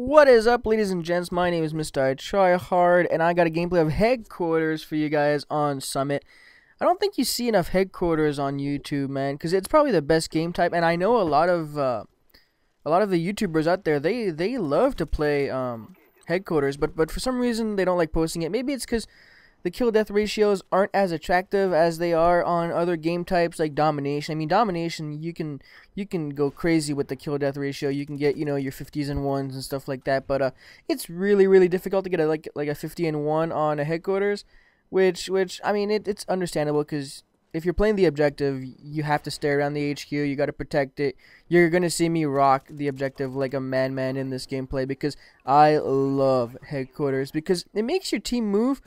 What is up, ladies and gents? My name is MrITryHard, and I got a gameplay of Headquarters for you guys on Summit. I don't think you see enough Headquarters on YouTube, man, because it's probably the best game type, and I know a lot of the YouTubers out there, they love to play Headquarters, but for some reason they don't like posting it. Maybe it's because the kill-death ratios aren't as attractive as they are on other game types like Domination. I mean, Domination, you can go crazy with the kill-death ratio. You can get, you know, your 50s and 1s and stuff like that. But it's really difficult to get a 50 and 1 on a Headquarters, which I mean, it's understandable because if you're playing the objective, you have to stay around the HQ. You got to protect it. You're gonna see me rock the objective like a madman in this gameplay because I love Headquarters because it makes your team move.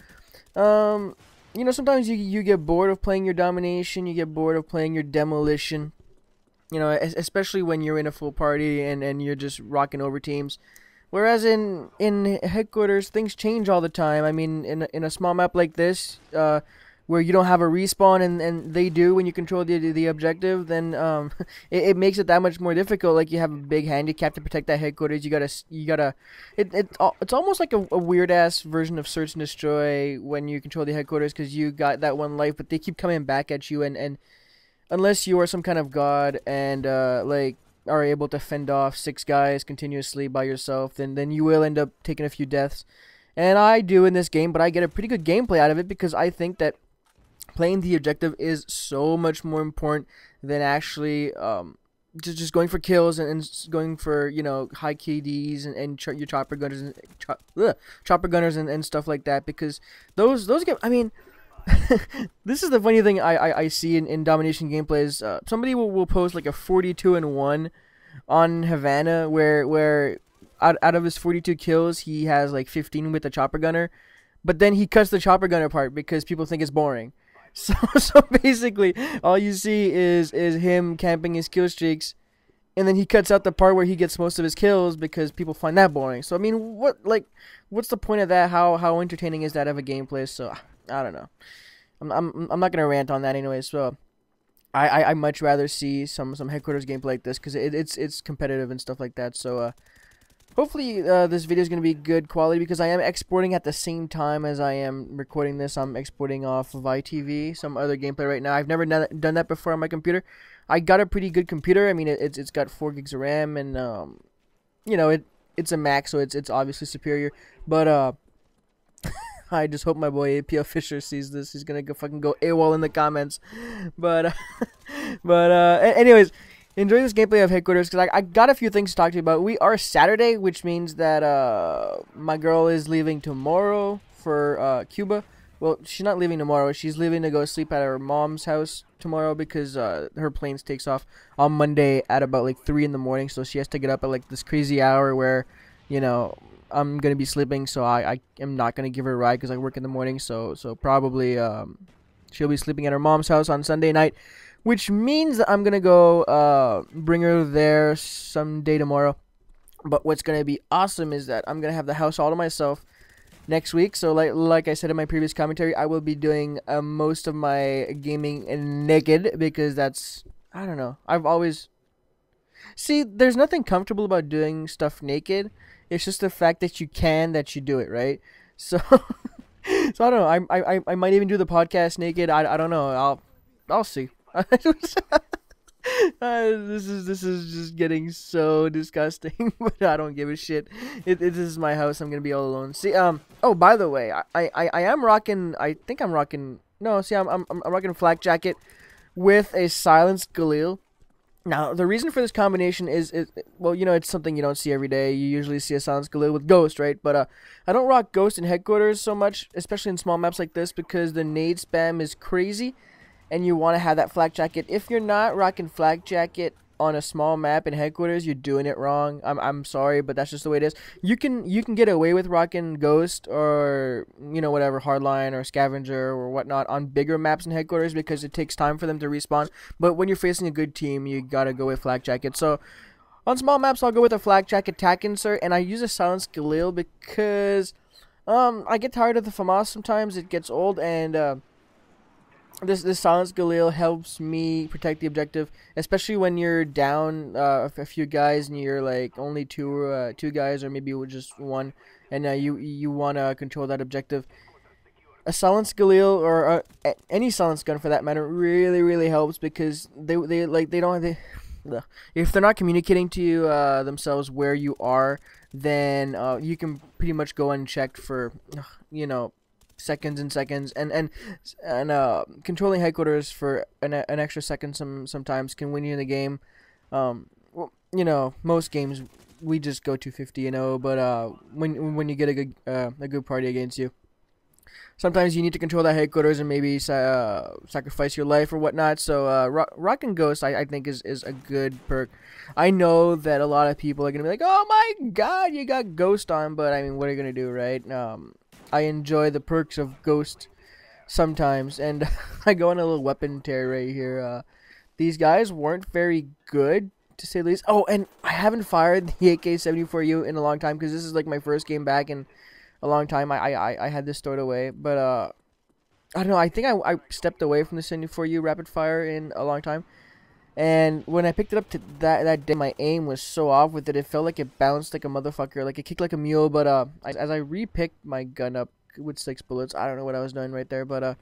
You know, sometimes you get bored of playing your Domination, you get bored of playing your Demolition, you know, especially when you're in a full party and you're just rocking over teams. Whereas in Headquarters, things change all the time. I mean, in a small map like this, where you don't have a respawn and they do when you control the objective, then it makes it that much more difficult. Like, you have a big handicap to protect that Headquarters. It's almost like a weird ass version of Search and Destroy when you control the Headquarters, because you got that one life, but they keep coming back at you, and unless you are some kind of god and like are able to fend off 6 guys continuously by yourself, then you will end up taking a few deaths. And I do in this game, but I get a pretty good gameplay out of it because I think that playing the objective is so much more important than actually just going for kills and going for, you know, high KDs and your chopper gunners and stuff like that, because those get, I mean, this is the funny thing I see in Domination gameplays. Somebody will post like a 42 and 1 on Havana where out of his 42 kills he has like 15 with the chopper gunner, but then he cuts the chopper gunner part because people think it's boring. So basically, all you see is him camping his kill streaks, and then he cuts out the part where he gets most of his kills because people find that boring. So I mean, what's the point of that? How entertaining is that of a gameplay? So I don't know. I'm not gonna rant on that anyway. So I much rather see some Headquarters gameplay like this because it's competitive and stuff like that. So hopefully this video is going to be good quality because I am exporting at the same time as I am recording this. I'm exporting off of ITV, some other gameplay right now. I've never done that before on my computer. I got a pretty good computer. I mean, it's got 4 gigs of RAM, and you know, it's a Mac, so it's obviously superior. But I just hope my boy APL Fisher sees this. He's gonna fucking go AWOL in the comments. But anyways, enjoy this gameplay of Headquarters because I got a few things to talk to you about. We are Saturday, which means that my girl is leaving tomorrow for Cuba. Well, she's not leaving tomorrow. She's leaving to go sleep at her mom's house tomorrow because her plane takes off on Monday at about like 3 in the morning. So she has to get up at like this crazy hour where, you know, I'm going to be sleeping. So I am not going to give her a ride because I work in the morning. So probably she'll be sleeping at her mom's house on Sunday night, which means that I'm going to go bring her there someday tomorrow. But what's going to be awesome is that I'm going to have the house all to myself next week. So like I said in my previous commentary, I will be doing most of my gaming naked because that's, I don't know, I've always... See, there's nothing comfortable about doing stuff naked. It's just the fact that you do it, right? So, so I don't know. I might even do the podcast naked. I don't know. I'll see. This is just getting so disgusting, but I don't give a shit. This is my house. I'm gonna be all alone. See, oh, by the way, I am rocking. I think I'm rocking. No, see, I'm rocking a flak jacket with a silenced Galil. Now, the reason for this combination is well, you know, it's something you don't see every day. You usually see a silenced Galil with Ghost, right? But I don't rock Ghost in Headquarters so much, especially in small maps like this, because the nade spam is crazy. And you want to have that flak jacket. If you're not rocking flak jacket on a small map in Headquarters, you're doing it wrong. I'm sorry, but that's just the way it is. You can get away with rocking Ghost or, you know, whatever, Hardline or Scavenger or whatnot on bigger maps in Headquarters because it takes time for them to respawn. But when you're facing a good team, you gotta go with flak jacket. So on small maps, I'll go with a flak jacket tack insert, and I use a silenced Galil because I get tired of the FAMAS sometimes. It gets old, and this silence Galil helps me protect the objective, especially when you're down a few guys and you're like only two guys or maybe just one, and you want to control that objective. A silence Galil or any silence gun for that matter really helps because they don't if they're not communicating to you themselves where you are, then you can pretty much go unchecked for you know seconds and seconds, and controlling headquarters for an extra second sometimes can win you the game. Well, you know, most games we just go 250, but when you get a good party against you, sometimes you need to control that headquarters and maybe sacrifice your life or whatnot. So Rock and Ghost, I think is a good perk. I know that a lot of people are gonna be like, "Oh my God, you got Ghost on," but I mean, what are you gonna do, right? I enjoy the perks of Ghost sometimes, and I go on a little weapon tear right here. These guys weren't very good, to say the least. Oh, and I haven't fired the AK-74U in a long time because this is like my first game back in a long time. I had this stored away, but I don't know. I think I stepped away from the 74U rapid fire in a long time, and when I picked it up to that day, my aim was so off with it. It felt like it bounced like a motherfucker, like it kicked like a mule. But as I repicked my gun up with 6 bullets, I don't know what I was doing right there, but a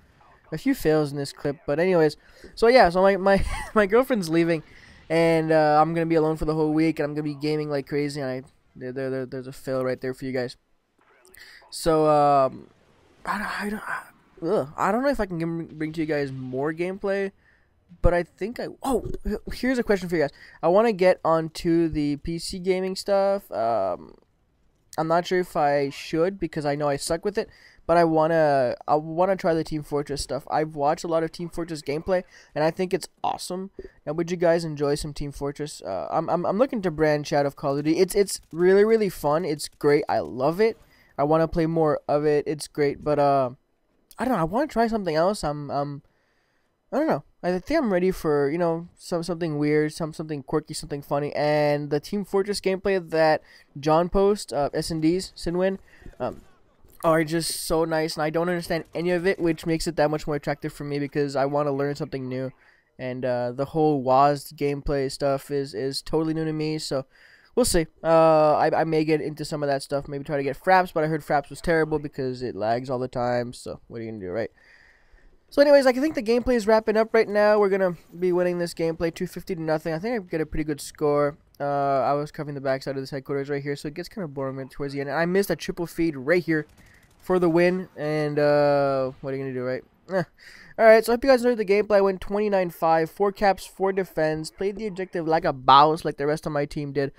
few fails in this clip. But anyways, so yeah, so my my girlfriend's leaving, and I'm gonna be alone for the whole week, and I'm gonna be gaming like crazy. And there's a fail right there for you guys. So I don't know if I can bring to you guys more gameplay, but I think here's a question for you guys. I want to get onto the PC gaming stuff. I'm not sure if I should because I know I suck with it, but I wanna try the Team Fortress stuff. I've watched a lot of Team Fortress gameplay, and I think it's awesome. Now, would you guys enjoy some Team Fortress? I'm looking to branch out of Call of Duty. It's really fun. It's great. I love it. I want to play more of it. It's great, but I don't know. I want to try something else. I don't know. I think I'm ready for something weird, something quirky, something funny. And the Team Fortress gameplay that John posts, S&D's Sinwin, are just so nice, and I don't understand any of it, which makes it that much more attractive for me because I want to learn something new. And the whole WASD gameplay stuff is totally new to me, so we'll see. I may get into some of that stuff, maybe try to get Fraps, but I heard Fraps was terrible because it lags all the time, so what are you going to do, right? So anyways, I think the gameplay is wrapping up right now. We're going to be winning this gameplay 250-0. I think I get a pretty good score. I was covering the backside of this headquarters right here, so it gets kind of boring towards the end. And I missed a triple feed right here for the win, and what are you going to do, right? Alright, so I hope you guys enjoyed the gameplay. I went 29-5, 4 caps, 4 defense, played the objective like a boss like the rest of my team did.